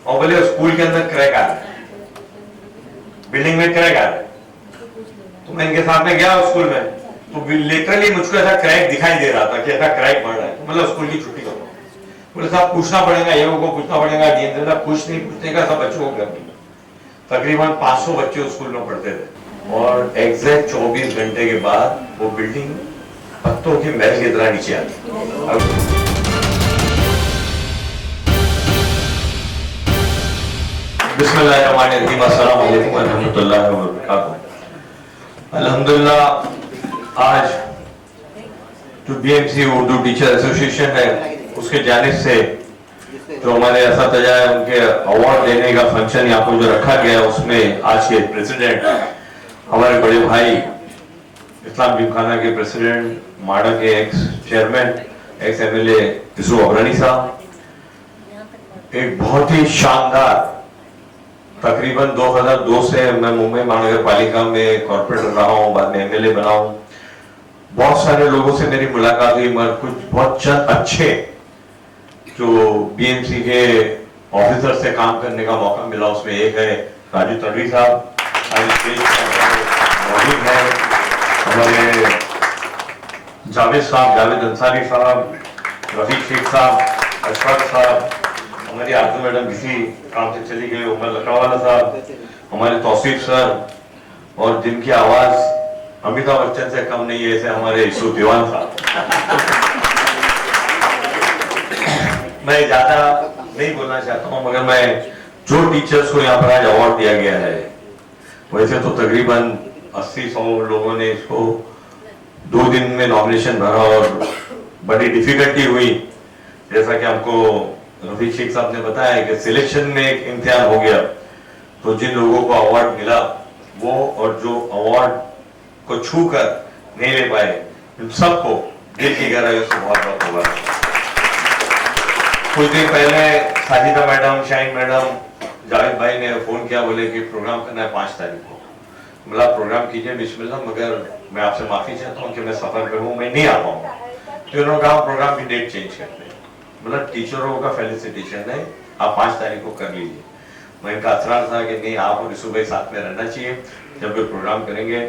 और बोले स्कूल के अंदर क्रैक आ रहा है, बिल्डिंग में क्रैक आ रहा है। तो मैं इनके साथ में गया स्कूल में, तो लिटरली मुझको ऐसा क्रैक दिखाई दे रहा था कि ऐसा क्रैक बढ़ रहा है। तो मतलब स्कूल की छुट्टी करो, बोले साहब पूछना पड़ेगा, ये को पूछना पड़ेगा, डीएम साहब कुछ नहीं पूछने का, सब बच्चों को कर दिया। तकरीबन 500 बच्चे उस स्कूल में पढ़ते थे और एग्जैक्ट 24 घंटे के बाद वो बिल्डिंग पत्तों की महल की तरह नीचे आ गई। बिस्मिल्लाहिर्रहमानिर्रहीम, अस्सलाम वालेकुम व रहमतुल्लाहि व बरकातहू। अल्हम्दुलिल्लाह आज जो बीएमसी उर्दू टीचर एसोसिएशन है उसके जानिब से जो हमारे असातिज़ा है उनके अवार्ड देने का फंक्शन यहाँ पर जो रखा गया है, उसमें आज के प्रेसिडेंट हमारे बड़े भाई इस्लाम जिमखाना के प्रेसिडेंट, माडा के ex chairman, ex MLA Yusuf Abrani साहब, एक बहुत ही शानदार, तकरीबन 2002 से मैं मुंबई महानगर पालिका में कॉर्पोरेटर रहा हूँ, बाद में एमएलए बना हूँ। बहुत सारे लोगों से मेरी मुलाकात हुई, मगर कुछ बहुत चंद अच्छे जो बीएमसी के ऑफिसर से काम करने का मौका मिला, उसमें एक है राजू तड़वी साहब, मौजूद है हमारे जावेद साहब, जावेद अंसारी साहब, रफीक शेख साहब, अशफाक साहब, हमारी आरती मैडम किसी काम से चली गई, उमर लकड़ावाला साहब, हमारे तौसीफ सर, और जिनकी आवाज अमिताभ बच्चन से कम नहीं है, ऐसे हमारे यूसुफ दीवान साहब। मैं ज्यादा नहीं बोलना चाहता हूं, मगर मैं जो टीचर्स को यहाँ पर आज अवार्ड दिया गया है, वैसे तो तकरीबन 80-100 लोगों ने इसको 2 दिन में नॉमिनेशन भरा और बड़ी डिफिकल्टी हुई। जैसा कि हमको रफीक शेख साहब ने बताया कि सिलेक्शन में एक इम्तिहान हो गया, तो जिन लोगों को अवार्ड मिला वो, और जो अवार्ड को छू कर नहीं ले पाए, इन सबको दिल की गहराइयों से बहुत बहुत मुबारक। कुछ दिन पहले साजिदा मैडम, शाहीन मैडम, जावेद भाई ने फोन किया, बोले कि प्रोग्राम करना है 5 तारीख को। बोला प्रोग्राम कीजिए बिस्मिल्लाह, मगर मैं आपसे माफी चाहता हूँ कि मैं सफर पे हूँ, मैं नहीं आ पाऊंगा। तो उन्होंने कहा प्रोग्राम की डेट चेंज करते हैं। मतलब टीचरों का फेलिसिटेशन है, आप 5 तारीख को कर लीजिए। मैं इनका असरार था कि नहीं, आप और सुबह साथ में रहना चाहिए, जब भी प्रोग्राम करेंगे।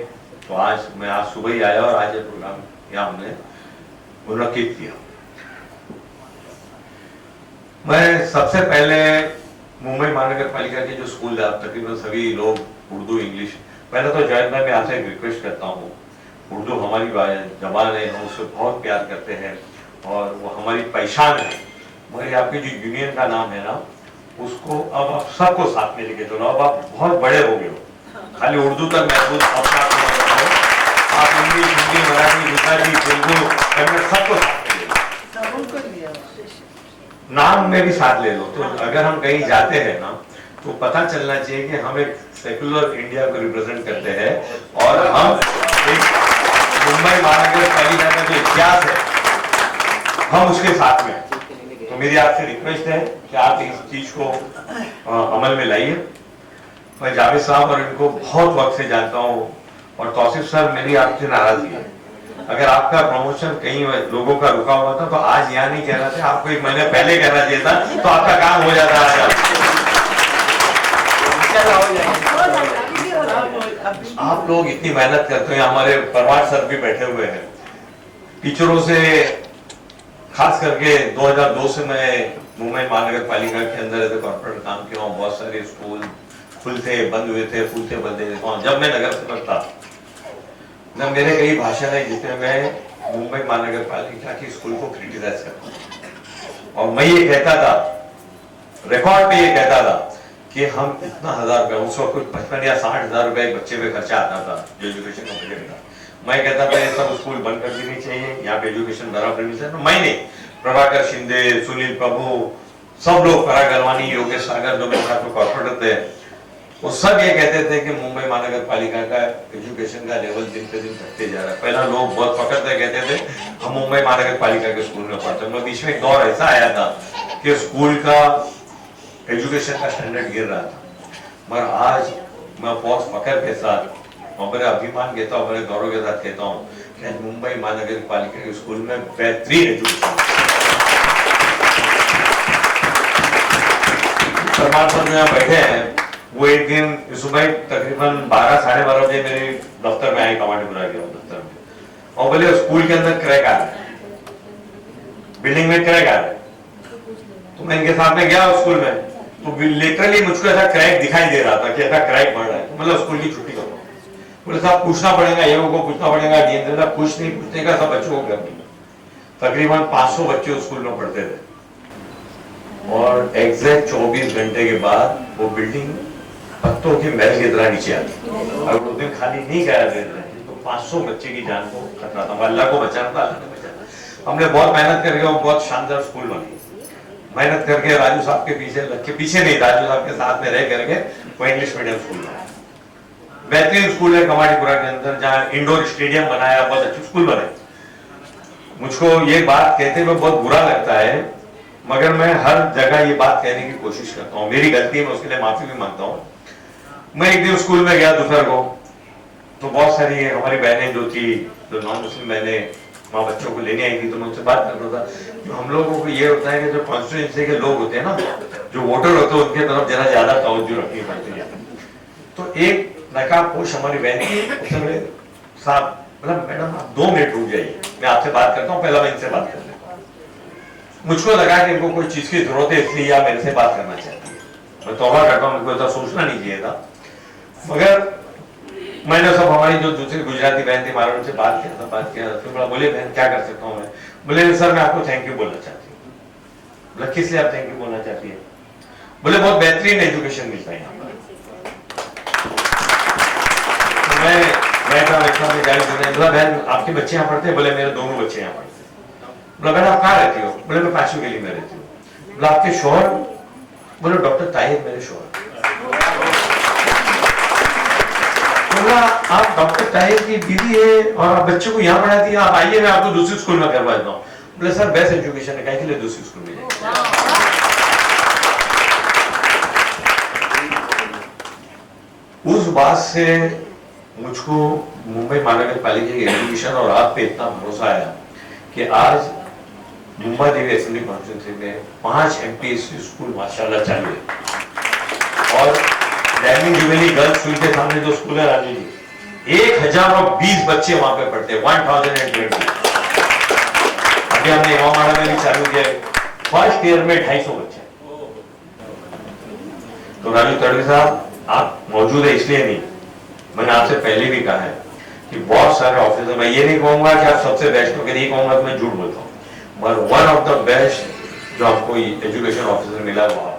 तो मैं आज सुबह ही आया और आज ये प्रोग्राम यहाँ हमने मुनक्किद किया। मैं सबसे पहले मुंबई महानगर पालिका के जो स्कूल है, आप तकरीबन सभी लोग उर्दू इंग्लिश, पहले तो जावेद भाई मैं आपसे एक रिक्वेस्ट करता हूँ, उर्दू हमारी जबान है, हम उससे बहुत प्यार करते हैं और वो हमारी पहचान है, मगर आपके जो यूनियन का नाम है ना, उसको अब आप सबको साथ में लेके चलो। अब आप बहुत बड़े हो गए हो, खाली उर्दू तक महसूस अपना आप इंग्लिश, हिंदी, मराठी, गुजराती, तेलुगु, कन्नड़ सबको साथ में ले लो, नाम में भी साथ ले लो। तो अगर हम कहीं जाते हैं ना, तो पता चलना चाहिए कि हम एक सेकुलर इंडिया को रिप्रेजेंट करते हैं और हम एक मुंबई महानगर पालिका का जो इतिहास है हम उसके साथ में। तो मेरी आपसे रिक्वेस्ट है कि आप इस चीज को अमल में लाइए। मैं जावेद साहब और इनको बहुत वक्त से जानता हूँ, और तौसीफ सर मेरी आपसे नाराजगी है, अगर आपका प्रमोशन कहीं लोगों का रुका हुआ था तो आज यहाँ नहीं कहना था, आपको 1 महीने पहले कहना चाहिए था, तो आपका काम हो जाता है। आप लोग इतनी मेहनत करते हैं, हमारे परवार सर भी बैठे हुए हैं, टीचरों से खास करके 2002 से मैं मुंबई महानगर पालिका के अंदर एज कॉर्पोरेट काम किया हूँ। बहुत सारे स्कूल खुलते बंद हुए थे, खुलते बंद हुए। जब मैं नगर सेवक था ना, मेरे कई भाषण है जिसमें मैं मुंबई महानगर पालिका की स्कूल को क्रिटिसाइज करता हूँ, और मैं ये कहता था, रिकॉर्ड पे ये कहता था कि हम इतना 1000 रुपए, उस वक्त कुछ 55 या 60,000 रुपए एक बच्चे पे खर्चा आता था जो एजुकेशन का बजट था। मैं कहता था ये सब स्कूल बंद कर देनी चाहिए, यहाँ पे एजुकेशन बराबर मिल जाए। मैं नहीं, प्रभाकर शिंदे, सुनील प्रभु, सब लोग, पराग गलवानी, योगेश सागर, जो मेरे साथ में कॉर्पोरेटर थे, वो सब ये कहते थे कि मुंबई महानगर पालिका का एजुकेशन का लेवल दिन पे दिन घटते जा रहा है। पहला लोग बहुत फखर कहते थे हम मुंबई महानगर पालिका के स्कूल में पढ़ते हैं, बीच में एक दौर ऐसा आया था कि स्कूल का एजुकेशन का स्टैंडर्ड गिर रहा था। मगर आज मैं बहुत फखर के साथ और बड़े अभिमान कहता हूँ, बड़े गौरव के साथ कहता हूँ कि मुंबई महानगर पालिका के स्कूल में बेहतरीन एजुकेशन। परमार साहब जो यहाँ बैठे हैं, वो एक दिन सुबह तकरीबन 12 साढ़े 12 बजे मेरे दफ्तर में आए, कमांडपुरा के दफ्तर में, और बोले स्कूल के अंदर क्रैक आ रहा है, बिल्डिंग में क्रैक आ रहा है। तो मैं इनके साथ में गया स्कूल में, तो लिटरली मुझको ऐसा क्रैक दिखाई दे रहा था कि ऐसा क्रैक बढ़ रहा है, मतलब स्कूल की छुट्टी करो। बोले साहब पूछना पड़ेगा, ये को पूछना पड़ेगा, डीएम साहब कुछ नहीं पूछने का, सब बच्चों को कर दिया। तकरीबन 500 बच्चे उस स्कूल में पढ़ते थे, और एग्जैक्ट 24 घंटे के बाद वो बिल्डिंग पत्तों के महल की तरह नीचे आ गई। अगर उस दिन खाली नहीं करा देते तो 500 बच्चे की जान को खतरा था। अल्लाह को बचाना था, अल्लाह ने बचाया। हमने बहुत मेहनत करके वो बहुत शानदार स्कूल बनी, मेहनत करके राजू साहब के पीछे लग के, पीछे नहीं, राजू साहब के साथ में रह करके वो इंग्लिश मीडियम स्कूल बना। बेहतरीन स्कूल है कमाटीपुरा के अंदर, जहाँ इंडोर स्टेडियम बनाया, बहुत अच्छे स्कूल बने। मुझको ये बात कहते हुए बहुत बुरा लगता है, मगर मैं हर जगह ये बात कहने की कोशिश करता हूँ। मेरी गलती है, मैं उसके लिए माफी भी मांगता हूँ। मैं एक दिन स्कूल में गया दोपहर को, तो बहुत सारी हमारी बहनें जो थी, जो नॉन मुस्लिम बहनें वहाँ बच्चों को लेने आई थी, तो मैं उनसे बात कर रहा था। जो हम लोगों को ये होता है कि जो कॉन्स्टिट्यूएंसी के लोग होते हैं ना, जो वोटर होते हैं, उनके तरफ जरा ज्यादा तवज्जो रखनी पड़ती है। तो एक नकाबपोश हमारी बहन थी, उसने मेरे साथ, मतलब मैडम आप 2 मिनट रुक जाइए, मैं आपसे बात करता हूँ, पहला मैं इनसे बात कर लेता हूँ। मुझको लगा कि इनको कोई चीज की जरूरत है, इसलिए या मेरे से बात करना चाहती है। मैं तौबा करता हूँ, मुझको ऐसा सोचना नहीं चाहिए था, मगर मैंने सब हमारी जो दूसरी गुजराती बहन थी, हमारे उनसे बात किया, फिर बोला, बोले बहन क्या कर सकता हूँ मैं? बोले सर मैं आपको थैंक यू बोलना चाहती हूँ। बोला किस लिए आप थैंक यू बोलना चाहती है? बोले बहुत बेहतरीन एजुकेशन मिलता है यहाँ पर। बोला बहन आपके बच्चे यहाँ पढ़ते हैं? बोले मेरे दोनों बच्चे यहाँ पढ़ते हैं। बोला बहन आप कहाँ रहती हो? बोले मैं पाशु गली में रहती हूँ। बोला आपके शोहर? बोले डॉक्टर ताहिर मेरे शोहर। बोला आप डॉक्टर ताहिर की बीवी है और आप बच्चों को यहाँ पढ़ाती है, आप आइए मैं आपको दूसरी स्कूल में करवा देता हूँ। बोले सर बेस्ट एजुकेशन है, कहीं के लिए दूसरी स्कूल में जाए। उस बात से मुझको मुंबई महानगर पालिका की एजुकेशन और आप पे इतना भरोसा आया कि आज मुंबई देवी असेंबली कॉन्स्टिट्यूंसी में 5 एमपीएससी स्कूल माशाल्लाह चालू है। और डायमंड जुबली गर्ल्स स्कूल के सामने जो स्कूल है राजू जी, 1020 बच्चे वहां पे पढ़ते हैं, 1020। अभी हमने इमामबाड़ा में भी चालू किया, फर्स्ट ईयर में 250 बच्चे। तो राजू तड़वी साहब आप मौजूद है इसलिए नहीं, मैंने आपसे पहले भी कहा है कि बहुत सारे ऑफिसर, मैं ये नहीं कहूंगा कि आप सबसे बेस्ट हो, नहीं कहूंगा तो मैं झूठ बोलता हूँ, मगर वन ऑफ द बेस्ट जो आपको एजुकेशन ऑफिसर मिला वो आप।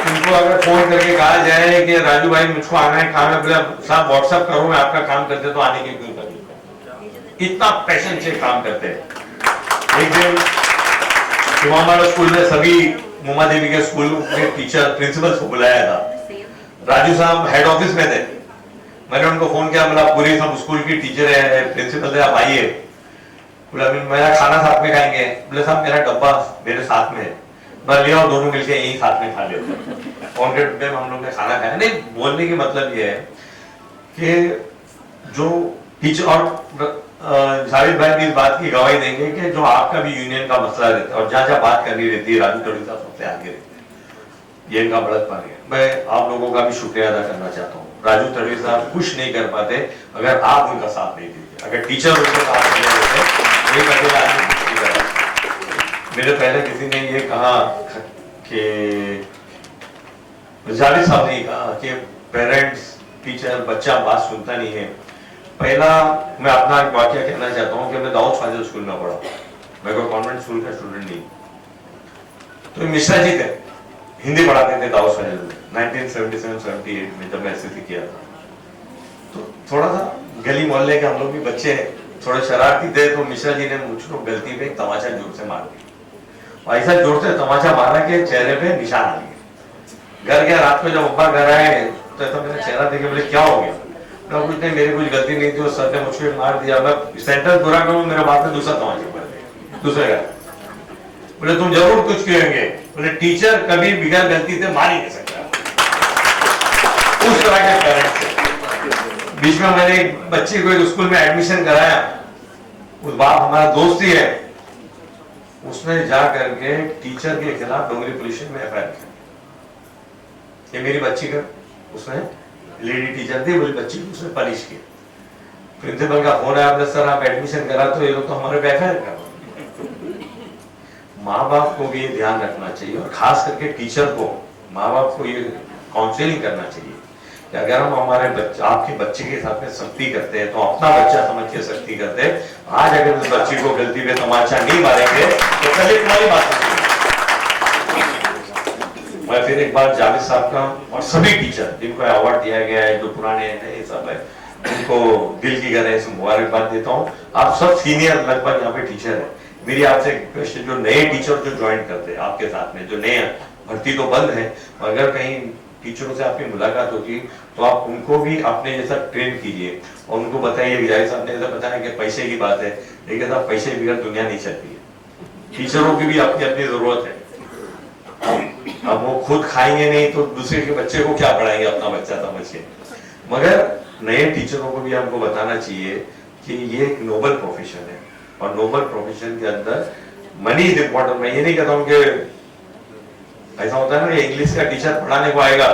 उनको अगर फोन करके कहा जाए कि राजू भाई मुझको आना है काम है, बोले साहब व्हाट्सएप करो मैं आपका काम करते, तो आने की क्यों तकलीफ? इतना पैशन से काम करते हैं। एक दिन इमामबाड़ा स्कूल में सभी मुम्मा देवी के स्कूल के टीचर प्रिंसिपल्स को बुलाया था। राजू साहब हेड ऑफिस में थे, मैंने उनको फोन किया, बोला पूरी सब स्कूल की टीचर है, प्रिंसिपल है, आप आइए। बोला मेरा खाना साथ में खाएंगे? बोले साहब मेरा डब्बा मेरे साथ में है, मैं लिया और दोनों मिलकर यही साथ में खा लेते हैं। 100 रुपए में हम लोग ने खाना खाया। नहीं, बोलने की मतलब ये है कि जो टीचर, और जावेद भाई भी इस बात की गवाही देंगे कि जो आपका भी यूनियन का मसला रहता है और जहाँ जहाँ बात करनी रहती है राजू तड़वी साहब सबसे आगे रहते हैं, ये इनका बड़कपन है। मैं आप लोगों का भी शुक्रिया अदा करना चाहता हूँ। राजू तड़वी साहब कुछ नहीं कर पाते अगर आप उनका साथ नहीं देते, अगर टीचर उनके साथ नहीं देते, एक अकेला आदमी कुछ नहीं कर पाता। मेरे पहले किसी ने ये कहा कि जावेद साहब ने कहा कि पेरेंट्स टीचर बच्चा बात सुनता नहीं है। पहला मैं अपना एक वाक्य कहना चाहता हूँ कि मैं दाऊद फाजिल स्कूल में पढ़ा, मैं कोई कॉन्वेंट स्कूल का स्टूडेंट नहीं। तो मिश्रा जी थे, हिंदी पढ़ाते थे दाऊद फाजिल में 1977-78 में जब मैं एसएससी किया था। तो थोड़ा सा गली मोहल्ले के हम लोग भी बच्चे थोड़े शरारती थे, तो मिश्रा जी ने मुझको गलती पे एक तमाचा जोर से मार दिया, और ऐसा जोर से तमाचा मारा कि चेहरे पे निशान आ गया। घर गया, रात में जब अब्बा घर आए तो ऐसा मेरा चेहरा देखे, बोले क्या हो गया? कुछ नहीं, मेरी कुछ गलती नहीं थी, वो सर ने मुझको मार दिया। मैं सेंटेंस पूरा करूं, मेरे बात में दूसरा तमाचा पड़ गया दूसरे का। बोले तुम जरूर कुछ कहेंगे। बोले टीचर कभी बिगड़ गलती से मार ही नहीं सकता। उस तरह के पेरेंट्स से बीच में मैंने एक बच्चे को एक स्कूल में एडमिशन कराया, उस बाप हमारा दोस्त ही है, उसने जा करके टीचर के खिलाफ डोंगरी पुलिस में एफआईआर किया। ये मेरी बच्ची का, उसने लेडी टीचर थी, बोली बच्ची को उसने पनिश किया। प्रिंसिपल का फोन आया, सर आप एडमिशन करा तो ये लोग तो हमारे पे एफआईआर कर। माँ बाप को भी ये ध्यान रखना चाहिए और खास करके टीचर को, माँ बाप को ये काउंसलिंग करना चाहिए कि अगर हम हमारे बच्चे, आपके बच्चे के साथ में सख्ती करते हैं तो अपना बच्चा समझ के सख्ती करते हैं। आज अगर उस बच्ची को गलती पे तमाचा नहीं मारेंगे तो कल तुम्हारी बात नहीं। मैं फिर एक बार जावेद साहब का और सभी टीचर जिनको अवार्ड दिया गया है, जो पुराने नए सब है, उनको दिल की गहराई से मुबारकबाद देता हूँ। आप सब सीनियर लगभग यहाँ पे टीचर है। मेरी आपसे रिक्वेस्ट है, जो नए टीचर जो ज्वाइन करते हैं आपके साथ में, जो नए भर्ती तो बंद है, अगर कहीं टीचरों से आपकी मुलाकात होती तो आप उनको भी अपने जैसा ट्रेन कीजिए और उनको बताइए, जाहिर साहब ने ऐसा बताया कि पैसे की बात है, लेकिन साहब पैसे बगैर दुनिया नहीं चलती है। टीचरों की भी अपनी अपनी जरूरत है। अब वो खुद खाएंगे नहीं तो दूसरे के बच्चे को क्या पढ़ाएंगे, अपना बच्चा समझ के। मगर नए टीचरों को भी हमको बताना चाहिए कि ये एक नोबल प्रोफेशन है और नोबल प्रोफेशन के अंदर मनी इज इंपॉर्टेंट। मैं ये नहीं कहता हूं कि ऐसा होता है ना, इंग्लिश का टीचर पढ़ाने को आएगा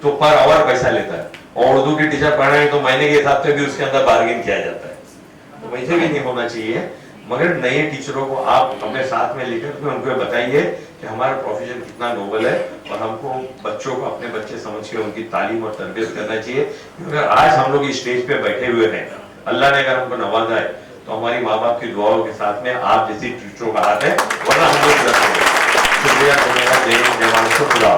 तो पर आवर पैसा लेता है, और उर्दू की टीचर पढ़ाएंगे तो महीने के हिसाब से भी उसके अंदर बार्गेन किया जाता है। तो वैसे भी नहीं होना चाहिए। मगर नए टीचरों को आप अपने साथ में लेकर के उनको बताइए कि हमारा प्रोफेशन कितना नोबल है और हमको बच्चों को अपने बच्चे समझ के उनकी तालीम और तरबियत करना चाहिए। क्योंकि आज हम लोग इस स्टेज पे बैठे हुए हैं, अल्लाह ने अगर हमको नवाजा है तो हमारी माँ बाप की दुआओं के साथ में आप जैसी टीचरों का हाथ है, वरना हम लोग शुक्रिया। जय हिंद, जय भारत, खुदा।